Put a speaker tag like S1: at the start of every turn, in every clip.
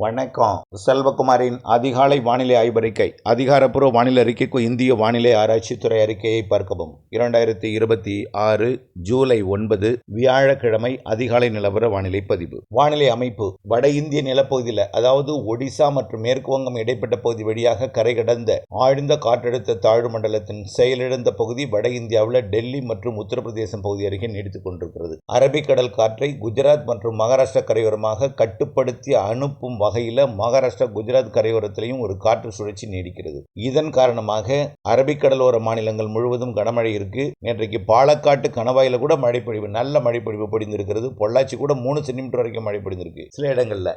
S1: வணக்கம். செல்வகுமாரின் அதிகாலை வானிலை ஆய்வறிக்கை. அதிகாரப்பூர்வ வானிலை அறிக்கைக்கு இந்திய வானிலை ஆராய்ச்சித்துறை அறிக்கையை பார்க்கவும். 2026 ஜூலை 9 வியாழக்கிழமை அதிகாலை நிலவர வானிலை பதிவு. வானிலை அமைப்பு: வட இந்திய நிலப்பகுதியில், அதாவது ஒடிசா மற்றும் மேற்கு வங்கம் இடைப்பட்ட பகுதி வழியாக கரை கடந்த ஆழ்ந்த காற்றழுத்த தாழ்வு மண்டலத்தின் செயலிழந்த பகுதி வட இந்தியாவில் டெல்லி மற்றும் உத்தரப்பிரதேசம் பகுதி அருகே நீடித்துக் கொண்டிருக்கிறது. அரபிக்கடல் காற்றை குஜராத் மற்றும் மகாராஷ்டிரா கரையோரமாக கட்டுப்படுத்தி அனுப்பும் வகையில் மகாராஷ்டிரா குஜராத் கரையோரத்திலையும் ஒரு காற்று சுழற்சி நீடிக்கிறது. இதன் காரணமாக அரபிக்கடலோர மாநிலங்கள் முழுவதும் கனமழை இருக்கு. நேற்றைக்கு பாலக்காட்டு கணவாயில கூட மழைப்பொழிவு, நல்ல மழைப்பொழிவு பொழிந்திருக்கிறது. பொள்ளாச்சி கூட 3 சென்டிமீட்டர் வரைக்கும் மழை பொழிந்திருக்கு. சில இடங்கள்ல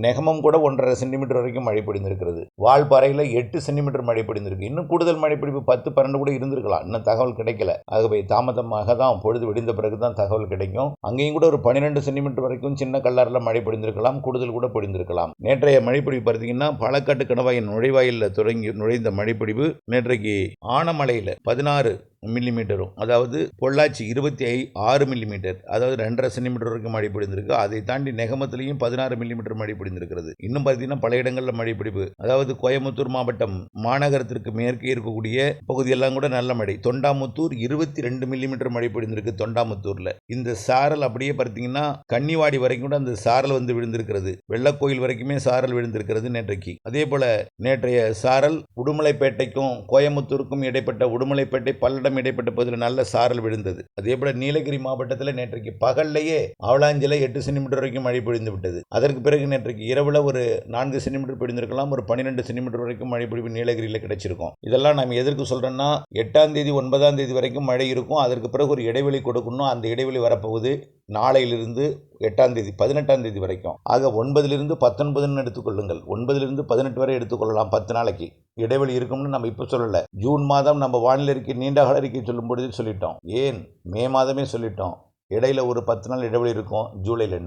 S1: நெகமம் கூட 1.5 சென்டிமீட்டர் வரைக்கும் மழை பொழிந்திருக்கிறது. வால்பாறையில் 8 சென்டிமீட்டர் மழை பொழிந்திருக்கு. இன்னும் கூடுதல் மழைப்பொழிவு 10-12 கூட இருந்திருக்கலாம். இன்னும் தகவல் கிடைக்கல. ஆகவே தாமதமாக தான், பொழுது விடிந்த பிறகுதான் தகவல் கிடைக்கும். அங்கேயும் கூட ஒரு 12 சென்டிமீட்டர் வரைக்கும் சின்ன கல்லாரில் மழை பொழிந்திருக்கலாம், கூடுதல் கூட பொழிந்திருக்கலாம். நேற்றைய மழைப்பொழிவு பார்த்தீங்கன்னா, பாலக்காட்டு கணவாயின் நுழைவாயிலில் தொடங்கி நுழைந்த மழைப்பொழிவு நேற்றைக்கு ஆனமலையில் 16 மில்லிமீட்டரும், அதாவது பொள்ளாச்சி 26 மில்லிமீட்டர், அதாவது 2.5 சென்டிமீட்டர் வரைக்கும் மழை பொழிந்திருக்கு. அதை தாண்டி நெகமத்திலையும் 16 மில்லிமீட்டர் மழை பொழிந்திருக்கிறது. இன்னும் பார்த்தீங்கன்னா பல இடங்களில் மழை பொழிவு, அதாவது கோயம்புத்தூர் மாவட்டம் மாநகரத்திற்கு மேற்கே இருக்கக்கூடிய பகுதியெல்லாம் கூட நல்ல மழை. தொண்டாமுத்தூர் 22 மில்லிமீட்டர் மழை பொழிந்திருக்கு. தொண்டாமுத்தூர்ல இந்த சாரல் அப்படியே பார்த்தீங்கன்னா கன்னிவாடி வரைக்கும் கூட அந்த சாரல் வந்து விழுந்திருக்கிறது. வெள்ளக்கோயில் வரைக்குமே சாரல் விழுந்திருக்கிறது நேற்றைக்கு. அதே போல நேற்றைய சாரல் உடுமலைப்பேட்டைக்கும் கோயம்புத்தூருக்கும் இடைப்பட்ட உடுமலைப்பேட்டை பல்லடம் இடைப்பட்ட பகுதியில் நல்ல சாரல் விழுந்தது. அதே போல நீலகிரி மாவட்டத்தில் நேற்றைக்கு பகல்லையே அவலாஞ்சில 8 சென்டிமீட்டர் வரைக்கும் மழை பொழிந்து விட்டது. அதற்கு பிறகு நேற்றைக்கு இரவுல ஒரு 4 சென்டிமீட்டர் பொழிந்திருக்கலாம். ஒரு 12 சென்டிமீட்டர் வரைக்கும் மழை பொழிவு நீலகிரியில் கிடைச்சிருக்கும். இதெல்லாம் நாம் எதற்கு சொல்றோம்னா, 8ஆம் தேதி 9ஆம் தேதி வரைக்கும் மழை இருக்கும். அதற்கு பிறகு ஒரு இடைவெளி கொடுக்கணும். அந்த இடைவெளி வரப்போகுது நாளையிலிருந்து 8ஆம் தேதி 18ஆம் தேதி வரைக்கும். ஆக 9லிருந்து 19 எடுத்துக்கொள்ளுங்கள். 9லிருந்து 18 வரை எடுத்துக்கொள்ளலாம். 10 நாளைக்கு இடைவெளி இருக்கும்னு நம்ம இப்ப சொல்லல. ஜூன் மாதம் நம்ம வானிலை அறிக்கை நீண்ட கால அறிக்கை சொல்லும் பொழுது சொல்லிட்டோம். ஏன் மே மாதமே சொல்லிட்டோம். இடையில ஒரு 10 நாள் இடைவெளி இருக்கும் ஜூலைல.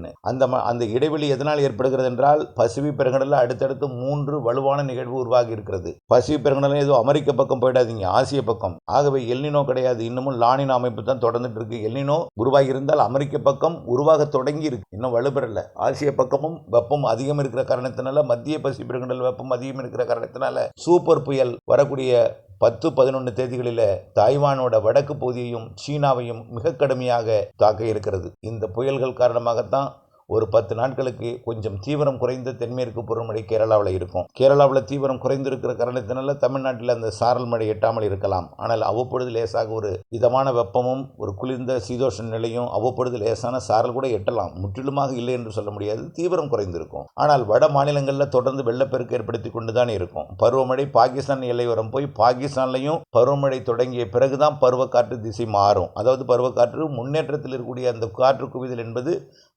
S1: அந்த இடைவெளி எதனால் ஏற்படுகிறது என்றால், பசிபிக் பெருங்கடலில் அடுத்தடுத்து 3 வலுவான நிகழ்வு உருவாகி இருக்கிறது. பசிபிக் பெருங்கடல் ஏதோ அமெரிக்க பக்கம் போயிடாதீங்க, ஆசிய பக்கம். ஆகவே எல்னினோ கிடையாது, இன்னமும் லானினோ அமைப்பு தான் தொடர்ந்துட்டு இருக்கு. எல்னினோ உருவாகி இருந்தால் அமெரிக்க பக்கம் உருவாக தொடங்கி இருக்கு, இன்னும் வலுப்பெறல. ஆசிய பக்கமும் வெப்பம் அதிகம் இருக்கிற காரணத்தினால, மத்திய பசிபிக் பெருங்கடல் வெப்பம் அதிகம் இருக்கிற காரணத்தினால சூப்பர் புயல் வரக்கூடிய 10-11 தேதிகளில் தாய்வானோட வடக்கு பகுதியையும் சீனாவையும் மிக கடுமையாக தாக்க இருக்கிறது. இந்த புயல்கள் காரணமாகத்தான் ஒரு 10 நாட்களுக்கு கொஞ்சம் தீவிரம் குறைந்த தென்மேற்கு பருவமழை கேரளாவில் இருக்கும். கேரளாவில் தீவிரம் குறைந்திருக்கிற காரணத்தினால தமிழ்நாட்டில் அந்த சாரல் மழை எட்டாமல் இருக்கலாம். ஆனால் அவ்வப்பொழுது லேசாக ஒரு இதமான வெப்பமும் ஒரு குளிர்ந்த சீதோஷ நிலையும், அவ்வப்பொழுது லேசான சாரல் கூட எட்டலாம். முற்றிலுமாக இல்லை என்று சொல்ல முடியாது, தீவிரம் குறைந்திருக்கும். ஆனால் வட மாநிலங்களில் தொடர்ந்து வெள்ளப்பெருக்கு ஏற்படுத்தி கொண்டுதான் இருக்கும். பருவமழை பாகிஸ்தான் எல்லையோரம் போய் பாகிஸ்தான்லையும் பருவமழை தொடங்கிய பிறகுதான் பருவக்காற்று திசை மாறும். அதாவது பருவக்காற்று முன்னேற்றத்தில் இருக்கக்கூடிய அந்த காற்று குவிதல் என்பது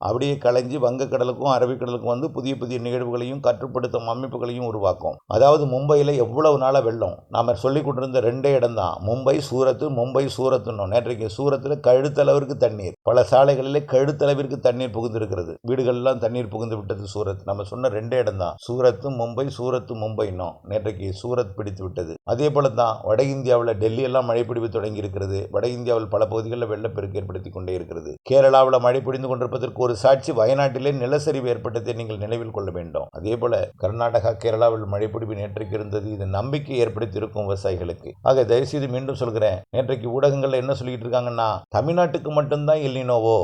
S1: அப்படியே வங்கக்கடலுக்கும் அரபிக்கடலுக்கும் வந்து புதிய புதிய நிகழ்வுகளையும் கட்டுப்படுத்தும் அமைப்புகளையும் உருவாக்கும். அதாவது மும்பையில் எவ்வளவு நாள வெள்ளம், நாம சொல்லிக் கொண்டிருந்த 2 இடம் தான், மும்பை சூரத்துன்னு. நேற்றைக்கு சூரத்தில் கழுத்தளவிற்கு தண்ணீர், பல சாலைகளிலே கழுத்தளவிற்கு தண்ணீர் புகுந்திருக்கிறது. வீடுகள்லாம் தண்ணீர் புகுந்து விட்டது. சூரத் நம்ம சொன்ன 2 இடம் தான், சூரத்து மும்பை. நேற்றைக்கு சூரத் பிடித்து விட்டது. அதே போல தான் வட இந்தியாவில் டெல்லி எல்லாம் மழை பிடிவு தொடங்கி இருக்கிறது. வட இந்தியாவில் பல பகுதிகளில் வெள்ளப்பெருக்கு ஏற்படுத்தி கொண்டே இருக்கிறது. கேரளாவில் மழை பிடிந்து கொண்டிருப்பதற்கு ஒரு சாட்சி, வயநாட்டிலே நிலச்சரிவு ஏற்பட்டதை நீங்கள் நினைவில் கொள்ள வேண்டும். அதே போல கர்நாடகா, கேரளாவில் மழைப்பொழிவு நேற்றைக்கு இருந்தது. இது நம்பிக்கை ஏற்படுத்தி இருக்கும் விவசாயிகளுக்கு. ஆக தயவுசெய்து மீண்டும் சொல்கிறேன், நேற்றைக்கு ஊடகங்கள்ல என்ன சொல்லிட்டு இருக்காங்கன்னா, தமிழ்நாட்டுக்கு மட்டும்தான் எல்னினோவோ,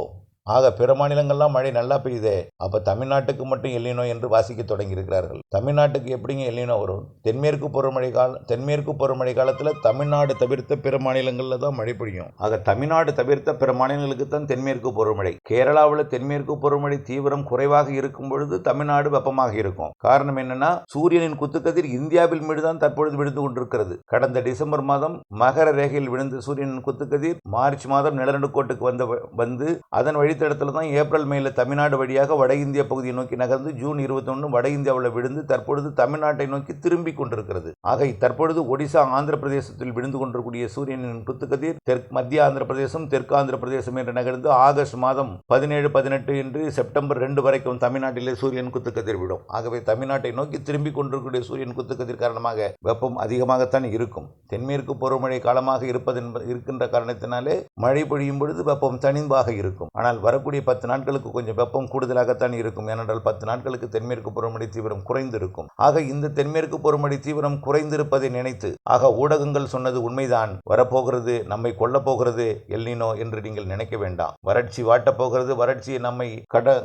S1: ஆக பிற மாநிலங்கள்லாம் மழை நல்லா பெய்யுதே, அப்ப தமிழ்நாட்டுக்கு மட்டும் எல்னினோ என்று வாசிக்க தொடங்கி இருக்கிறார்கள். தமிழ்நாட்டுக்கு எப்படிங்க எல்னினோ வரும்? தென்மேற்கு பருவமழை காலத்தில் தமிழ்நாடு தவிர்த்த பிற மாநிலங்களில் தான் மழை பொழியும். ஆக தமிழ்நாடு தவிர்த்த பிற மாநிலங்களுக்கு தான் தென்மேற்கு பருவமழை. கேரளாவில் தென்மேற்கு பருவமழை தீவிரம் குறைவாக இருக்கும் பொழுது தமிழ்நாடு வெப்பமாக இருக்கும். காரணம் என்னன்னா, சூரியனின் குத்துக்கதிர் இந்தியாவில் மீதுதான் தற்பொழுது விழுந்து கொண்டிருக்கிறது. கடந்த டிசம்பர் மாதம் மகர ரேகையில் விழுந்த சூரியனின் குத்துக்கதிர் மார்ச் மாதம் நிலநடுக்கோட்டுக்கு வந்து அதன் வழித்தடத்தில் தான் ஏப்ரல் மேல தமிழ்நாடு வழியாக வட இந்திய பகுதியை நோக்கி நகர்ந்து ஜூன் 21 வட இந்தியாவில் விழுந்து தற்பொழுது தமிழ்நாட்டை நோக்கி திரும்பி கொண்டிருக்கிறது. ஆக தற்பொழுது ஒடிசா, ஆந்திர பிரதேசத்தில் விழுந்து கொண்டிருக்கூடிய சூரியனின் குத்துக்கதிர் மத்திய ஆந்திர பிரதேசம், தெற்கு ஆந்திர பிரதேசம் என்று நகர்ந்து ஆகஸ்ட் மாதம் 17, 18 என்று செப்டம்பர் 2 வரைக்கும் தமிழ்நாட்டிலே சூரியன் குத்துக்கதிர் விடும். ஆகவே தமிழ்நாட்டை நோக்கி திரும்பி கொண்டிருக்கக்கூடிய சூரியன் குத்துக்கதிர் காரணமாக வெப்பம் அதிகமாகத்தான் இருக்கும். தென்மேற்கு பருவமழை காலமாக இருக்கின்ற காரணத்தினாலே மழை பொழியும் பொழுது வெப்பம் தனிவாக இருக்கும். ஆனால் ஆனால் வரக்கூடிய 10 நாட்களுக்கு கொஞ்சம் வெப்பம் கூடுதலாகத்தான் இருக்கும். ஏனென்றால் 10 நாட்களுக்கு தென்மேற்கு பருவமழை தீவிரம் குறைந்திருக்கும். ஆக இந்த தென்மேற்கு பருவமழை தீவிரம் குறைந்திருப்பதை நினைத்து ஊடகங்கள் சொன்னது உண்மைதான், வரப்போகிறது, நம்மை கொல்லப் போகிறது எல்னினோ என்று நீங்கள் நினைக்க வேண்டாம். வறட்சி வாட்டப் போகிறது, வறட்சியை நம்மை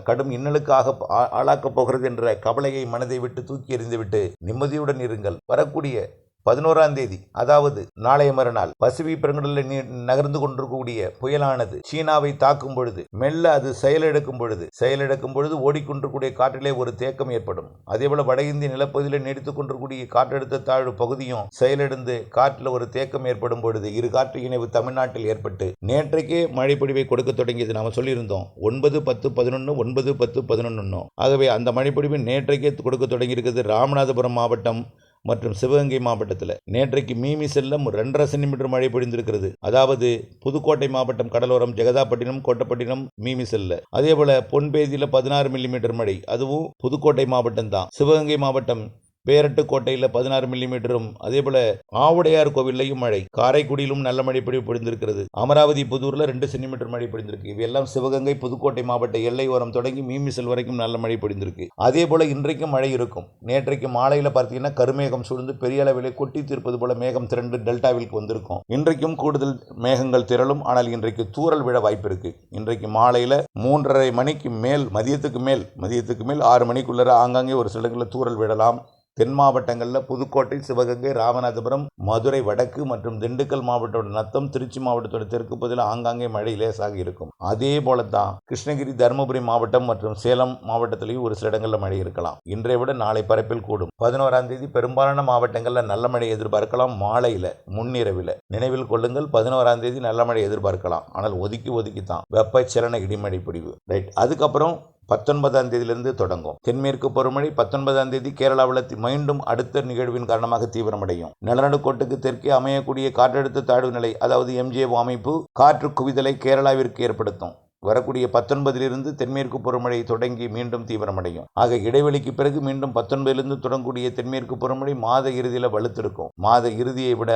S1: கடும் இன்னலுக்காக ஆளாக்கப் போகிறது என்ற கவலையை மனதை விட்டு தூக்கி எறிந்துவிட்டு நிம்மதியுடன் இருங்கள். வரக்கூடிய 11ஆம் தேதி, அதாவது நாளைய மறுநாள், பசிபிக் பெருங்கடலில் நகர்ந்து கொண்டிருக்கக்கூடிய புயலானது சீனாவை தாக்கும் பொழுது, மெல்ல அது செயலிழக்கும் பொழுது ஓடிக்கொண்டிருக்கூடிய காற்றிலே ஒரு தேக்கம் ஏற்படும். அதேபோல வட இந்திய நிலப்பகுதியில் நீடித்துக் கொண்டிருக்கூடிய காற்றழுத்த தாழ்வு பகுதியும் செயலிழந்து காற்றில் ஒரு தேக்கம் ஏற்படும் பொழுது இரு காற்று இணைவு தமிழ்நாட்டில் ஏற்பட்டு நேற்றைக்கே மழை பொழிவை கொடுக்க தொடங்கியது. நாம சொல்லியிருந்தோம் 9, 10, 11, 9, 10, 11. ஆகவே அந்த மழைப்பொழிவு நேற்றைக்கே கொடுக்க தொடங்கி இருக்கிறது. ராமநாதபுரம் மாவட்டம் மற்றும் சிவகங்கை மாவட்டத்தில் நேற்றைக்கு மீமிசெல்லம் 2.5 சென்டிமீட்டர் மழை பொழிந்திருக்கிறது. அதாவது புதுக்கோட்டை மாவட்டம் கடலோரம் ஜெகதாப்பட்டினம், கோட்டப்பட்டினம், மீமிசெல்ல. அதே போல பொன்பேதியில் 16 மில்லிமீட்டர் மழை, அதுவும் புதுக்கோட்டை மாவட்டம் தான். சிவகங்கை மாவட்டம் பேரட்டுக்கோட்டையில் 16 மில்லிமீட்டரும், அதே போல ஆவுடையார் கோவிலையும் மழை, காரைக்குடியிலும் நல்ல மழை பொழிந்திருக்கிறது. அமராவதி புதூர்ல 2 சென்டிமீட்டர் மழை பொழிந்திருக்கு. இவையெல்லாம் சிவகங்கை புதுக்கோட்டை மாவட்ட எல்லையோரம் தொடங்கி மீமிசல் வரைக்கும் நல்ல மழை பொழிந்திருக்கு. அதே போல இன்றைக்கும் மழை இருக்கும். நேற்றைக்கு மாலையில் பார்த்தீங்கன்னா கருமேகம் சூழ்ந்து பெரிய அளவில் கொட்டி தீர்ப்பது போல மேகம் திரண்டு டெல்டாவிற்கு வந்திருக்கும். இன்றைக்கும் கூடுதல் மேகங்கள் திரளும். ஆனால் இன்றைக்கு தூறல் விழ வாய்ப்பு இருக்கு. இன்றைக்கு மாலையில் 3:30 மணிக்கு மேல், மதியத்துக்கு மேல் 6 மணிக்குள்ளே ஆங்காங்கே ஒரு சில இடங்களில் தூறல் விழலாம். தென் மாவட்டங்களில் புதுக்கோட்டை, சிவகங்கை, ராமநாதபுரம், மதுரை வடக்கு மற்றும் திண்டுக்கல் மாவட்டத்தோட நத்தம், திருச்சி மாவட்டத்தோட தெற்கு பகுதியில் ஆங்காங்கே மழை லேசாக இருக்கும். அதே போல தான் கிருஷ்ணகிரி, தருமபுரி மாவட்டம் மற்றும் சேலம் மாவட்டத்திலையும் ஒரு சில இடங்களில் மழை இருக்கலாம். இன்றைய விட நாளை பரப்பில் கூடும். 11ஆம் தேதி பெரும்பாலான மாவட்டங்களில் நல்ல மழை எதிர்பார்க்கலாம். மாலையில், முன்னிரவில் நினைவில் கொள்ளுங்கள், 11ஆம் தேதி நல்ல மழை எதிர்பார்க்கலாம். ஆனால் ஒதுக்கி தான் வெப்பச்சலன இடிமழை பொழிவு. ரைட். அதுக்கப்புறம் 19ஆம் தேதியிலிருந்து தொடங்கும் தென்மேற்கு பருவமழை. 19ஆம் தேதி கேரளாவில் மீண்டும் அடுத்த நிகழ்வின் காரணமாக தீவிரமடையும். நிலநடுக்கோட்டுக்கு தெற்கே அமையக்கூடிய காற்றழுத்த தாழ்வு நிலை, அதாவது MJO அமைப்பு காற்று குவிதலை கேரளாவிற்கு ஏற்படுத்தும். வரக்கூடிய 19இலிருந்து தென்மேற்கு பருவமழை தொடங்கி மீண்டும் தீவிரமடையும். ஆக இடைவெளிக்கு பிறகு மீண்டும் 19இலிருந்து தொடங்கக்கூடிய தென்மேற்கு பருவமழை மாத இறுதியில் வலுத்திருக்கும். மாத இறுதியை விட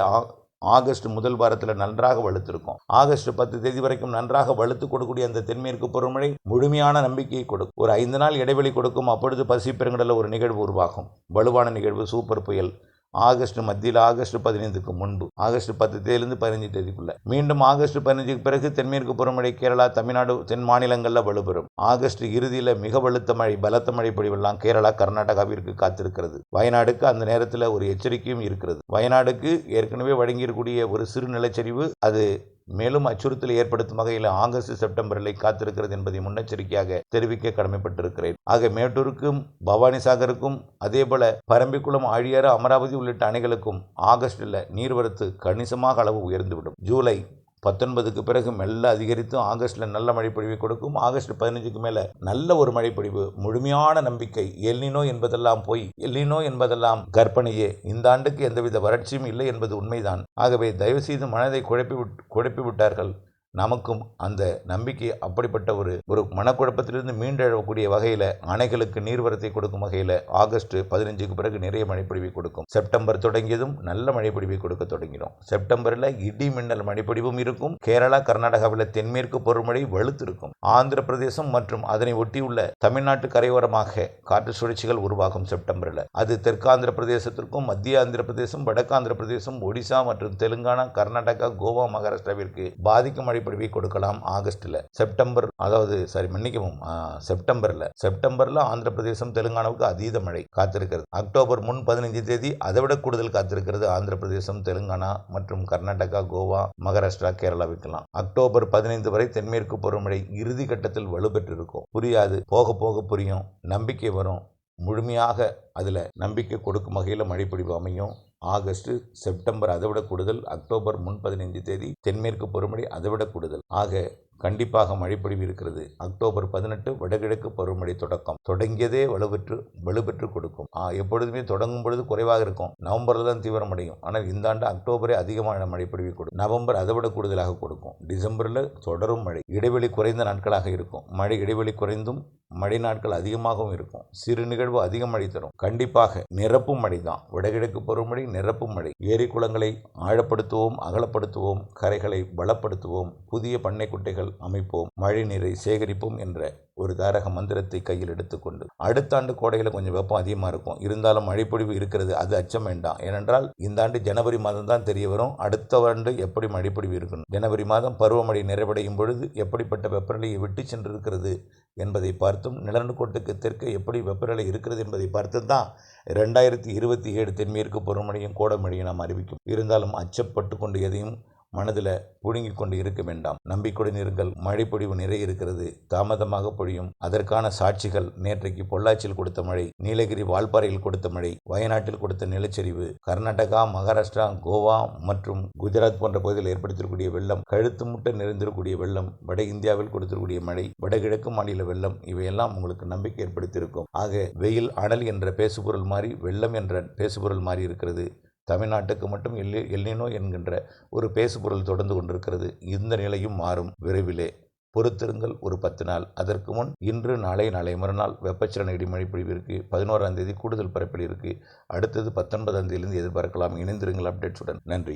S1: ஆகஸ்ட் முதல் வாரத்தில் நன்றாக வலுத்திருக்கும். ஆகஸ்ட் 10 தேதி வரைக்கும் நன்றாக வலுத்து கொடுக்கக்கூடிய அந்த தென்மேற்கு பருவமழை முழுமையான நம்பிக்கையை கொடுக்கும். ஒரு 5 நாள் இடைவெளி கொடுக்கும். அப்பொழுது பசிபிக் பெருங்கடலில் ஒரு நிகழ்வு உருவாகும். வலுவான நிகழ்வு, சூப்பர் புயல். ஆகஸ்ட் மத்தியில், ஆகஸ்ட் 15க்கு முன்பு, ஆகஸ்ட் 10 தேதியிலிருந்து 15 தேதிக்குள்ள. மீண்டும் ஆகஸ்ட் 15க்கு பிறகு தென்மேற்கு பருவமழை கேரளா, தமிழ்நாடு, தென் மாநிலங்களில் வலுப்பெறும். ஆகஸ்ட் இறுதியில் மிக வலுத்த மழை, பலத்த மழை பொழிவெல்லாம் கேரளா, கர்நாடகாவிற்கு காத்திருக்கிறது. வயநாடுக்கு அந்த நேரத்தில் ஒரு எச்சரிக்கையும் இருக்கிறது. வயநாடுக்கு ஏற்கனவே வழங்கியிருக்கூடிய ஒரு சிறு நிலச்சரிவு அது மேலும் அச்சுறுத்தலை ஏற்படுத்தும் வகையில் ஆகஸ்ட், செப்டம்பரில் காத்திருக்கிறது என்பதை முன்னெச்சரிக்கையாக தெரிவிக்க கடமைப்பட்டிருக்கிறேன். ஆக மேட்டூருக்கும், பவானிசாகருக்கும், அதே போல பரம்பிக்குளம், ஆழியாறு, அமராவதி உள்ளிட்ட அணைகளுக்கும் ஆகஸ்டில் நீர்வரத்து கணிசமாக அளவு உயர்ந்துவிடும். ஜூலை 19க்கு பிறகு மெல்ல அதிகரித்து ஆகஸ்டில் நல்ல மழைப்பொழிவை கொடுக்கும். ஆகஸ்ட் 15க்கு மேலே நல்ல ஒரு மழைப்பொழிவு. முழுமையான நம்பிக்கை. எல்னினோ என்பதெல்லாம் போய், எல்னினோ என்பதெல்லாம் கற்பனையே. இந்த ஆண்டுக்கு எந்தவித வறட்சியும் இல்லை என்பது உண்மைதான். ஆகவே தயவுசெய்து மனதை குழப்பி விட்டார்கள். நமக்கும் அந்த நம்பிக்கை அப்படிப்பட்ட ஒரு மனக்குழப்பத்திலிருந்து மீண்டெழக்கூடிய வகையில் அணைகளுக்கு நீர்வரத்தை கொடுக்கும் வகையில் ஆகஸ்ட் 15க்கு பிறகு நிறைய மழைப்பொழிவை கொடுக்கும். செப்டம்பர் தொடங்கியதும் நல்ல மழைப்பொழிவை கொடுக்க தொடங்கிடும். செப்டம்பரில் இடி மின்னல் மழைப்பொழிவும் இருக்கும். கேரளா, கர்நாடகாவில் தென்மேற்கு பருவமழை வலுத்திருக்கும். ஆந்திர பிரதேசம் மற்றும் அதனை ஒட்டியுள்ள தமிழ்நாட்டு கரையோரமாக காற்று சுழற்சிகள் உருவாகும் செப்டம்பரில். அது தெற்காந்திர பிரதேசத்திற்கும், மத்திய ஆந்திர பிரதேசம், வடக்காந்திர பிரதேசம், ஒடிசா மற்றும் தெலுங்கானா, கர்நாடகா, கோவா, மகாராஷ்டிராவிற்கு பாதிக்கும் மழைப்பொழிவை கொடுக்கலாம். ஆகஸ்டில், செப்டம்பரில் ஆந்திர பிரதேசம், தெலுங்கானாவுக்கு அதீத மழை காத்திருக்கிறது. அக்டோபர் முன் 15 தேதி அதை விட கூடுதல் காத்திருக்கிறது ஆந்திர பிரதேசம், தெலுங்கானா மற்றும் கர்நாடகா, கோவா, மகாராஷ்டிரா, கேரளாவிற்கெல்லாம். அக்டோபர் 15 வரை தென்மேற்கு பருவமழை இறுதி கட்டத்தில் வலுப்பெற்றிருக்கும். புரியாது, போக போக புரியும். நம்பிக்கை வரும். முழுமையாக அதில் நம்பிக்கை கொடுக்கும் வகையில் மழைப்பொழிவு அமையும். ஆகஸ்ட், செப்டம்பர் அதை விட கூடுதல். அக்டோபர் முன் 15 தேதி தென்மேற்கு பருவமழை அதை விட கூடுதல். ஆக கண்டிப்பாக மழைப்பொழிவு இருக்கிறது. அக்டோபர் 18 வடகிழக்கு பருவமழை தொடங்கியதே வலுப்பெற்று கொடுக்கும். எப்பொழுதுமே தொடங்கும் பொழுது குறைவாக இருக்கும். நவம்பரில் தான் தீவிரமடையும். ஆனால் இந்த ஆண்டு அக்டோபரே அதிகமான மழைப்பொழிவை கொடுக்கும். நவம்பர் அதை விட கூடுதலாக கொடுக்கும். டிசம்பரில் தொடரும் மழை. இடைவெளி குறைந்த நாட்களாக இருக்கும். மழை இடைவெளி குறைந்தும் மழை நாட்கள் அதிகமாகவும் இருக்கும். சிறு நிகழ்வு அதிக மழை தரும். கண்டிப்பாக நிரப்பும் மழை தான். வடகிழக்கு பருவமழை நிரப்பும் மழை. ஏரி குளங்களை ஆழப்படுத்துவோம், அகலப்படுத்துவோம், கரைகளை பலப்படுத்துவோம். புதிய பண்ணை குட்டைகள் கிணறுகள் அமைப்போம், மழை நீரை சேகரிப்போம் என்ற ஒரு தாரக மந்திரத்தை கையில் எடுத்துக்கொண்டு, அடுத்த ஆண்டு கோடையில் கொஞ்சம் வெப்பம் அதிகமாக இருக்கும், இருந்தாலும் மழைப்பொழிவு இருக்கிறது, அது அச்சம் வேண்டாம். ஏனென்றால் இந்த ஆண்டு ஜனவரி மாதம் தான் தெரிய வரும் அடுத்த ஆண்டு எப்படி மழைப்பொழிவு இருக்கணும். ஜனவரி மாதம் பருவமழை நிறைவடையும் பொழுது எப்படிப்பட்ட வெப்பநிலையை விட்டு சென்றிருக்கிறது என்பதை பார்த்தும், நிலநடுக்கோட்டுக்கு தெற்கே எப்படி வெப்பநிலை இருக்கிறது என்பதை பார்த்து தான் 2027 தென்மேற்கு பருவமழையும் கோடைமழையும் நாம் அறிவிக்கும். இருந்தாலும் அச்சப்பட்டு கொண்டு எதையும் மனதில் புழுங்கிக் கொண்டு இருக்க வேண்டாம். நம்பிக்கையுடன் இருங்கள். மழை பொழிவு நிறைய இருக்கிறது, தாமதமாக பொழியும். அதற்கான சாட்சிகள் நேற்றைக்கு பொள்ளாச்சியில் கொடுத்த மழை, நீலகிரி வால்பாறையில் கொடுத்த மழை, வயநாட்டில் கொடுத்த நிலச்சரிவு, கர்நாடகா, மகாராஷ்டிரா, கோவா மற்றும் குஜராத் போன்ற பகுதியில் ஏற்படுத்தக்கூடிய வெள்ளம், கழுத்து முட்ட நிறைந்திருக்கக்கூடிய வெள்ளம், வட இந்தியாவில் கொடுத்திருக்கக்கூடிய மழை, வடகிழக்கு மாநில வெள்ளம், இவையெல்லாம் உங்களுக்கு நம்பிக்கை ஏற்படுத்தியிருக்கும். ஆக வெயில் அனல் என்ற பேசுபொருள் மாறி வெள்ளம் என்ற பேசுபொருள் மாறி இருக்கிறது. தமிழ்நாட்டுக்கு மட்டும் எல்னினோ என்கின்ற ஒரு பேசுபொருள் தொடர்ந்து கொண்டிருக்கிறது. இந்த நிலையும் மாறும் விரைவிலே. பொறுத்திருங்கள் ஒரு 10 நாள். அதற்கு முன் இன்று, நாளை, நாளை மறுநாள் வெப்பச்சலன இடிமழை பொழிவு இருக்கு. 11ஆம் தேதி கூடுதல் பரப்பில் இருக்கு. அடுத்தது 19ஆம் தேதியிலிருந்து எதிர்பார்க்கலாம். இணைந்திருங்கள் அப்டேட்ஸுடன். நன்றி.